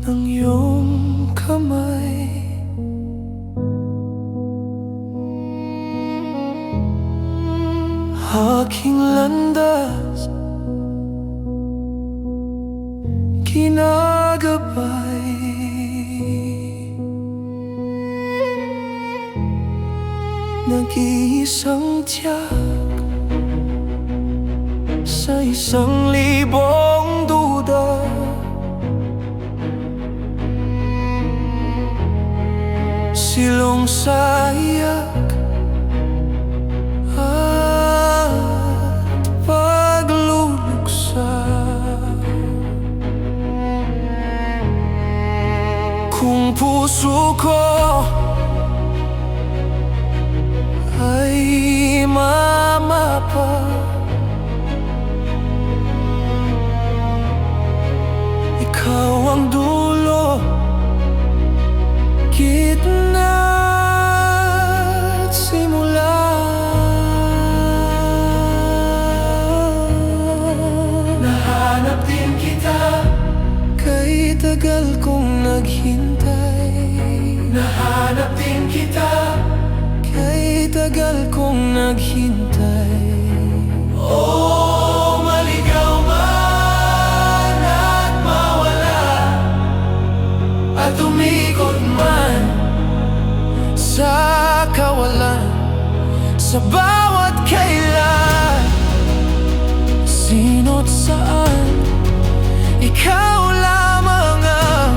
ng iyong kamay. Aking landas ginagabay, nag-iisang tiyak sa 1,000 duda. Silong sa iyak at pagluluksa. Kung puso ko ay mamapa, ikaw ang dulo, gitna at simula. Nahanap din kita, kay tagal kong naghintay. Nahanap din kita, kay tagal kong naghintay. Oh, maligaw man at mawala, at umikot man sa kawalan, sa bawat kailan, sino't saan, ikaw lamang ang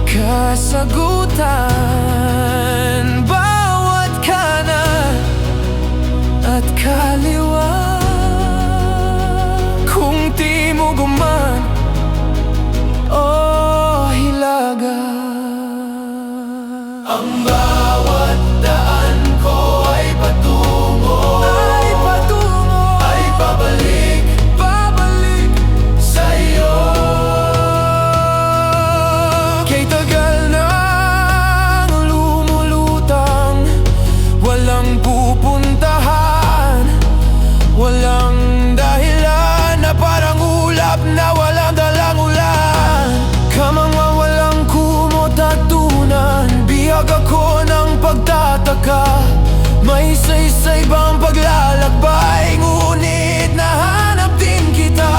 kasagutan. Bawat kanan at kaliwa, kung timog man o hilaga, ang bawat daan ko ay patungo, ay pabalik sa iyo. Kay tagal nang lumulutang, walang pupuntahan, walang dahilan, na parang ulap na walang dalang ulan. Kamang walang kumot at tunan, bihag ako ng pagtataka. May saysay bang paglalakbay, ngunit nahanap din kita.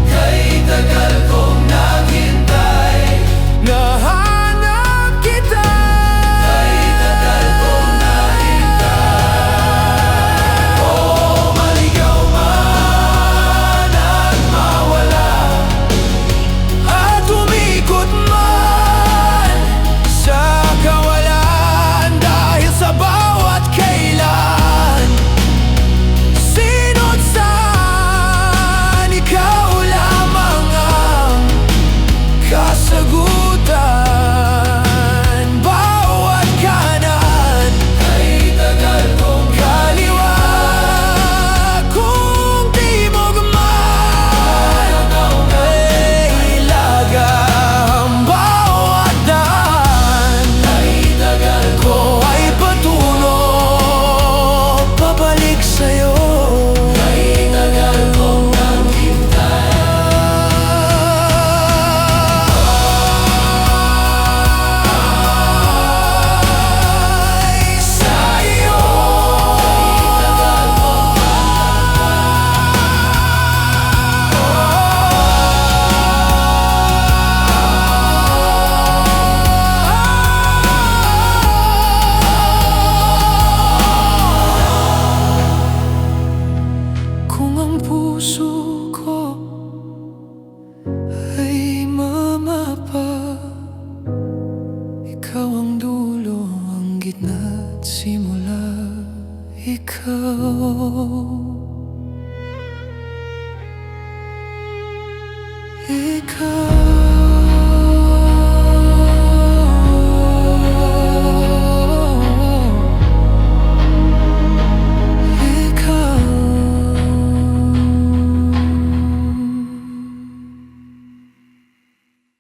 Kay tagal kong naghintay, nahanap kita. Kay tagal kong naghintay. Oh, maligaw man at mawala, at umikot man sa kawalan, dahil sa bawat kailan, sino't saan, ikaw lamang ang kasagutan. Bawat kanan ay tagal kong kaliwa, kung timog man ay hilaga, ang bawat daan ay tagal ko ay patungo, pabalik sa'yo. Kay tagal kong naghintay sa'yo. Kung ang puso ko ay mamapa, ikaw ang dulo, ang gitna at simula. Ikaw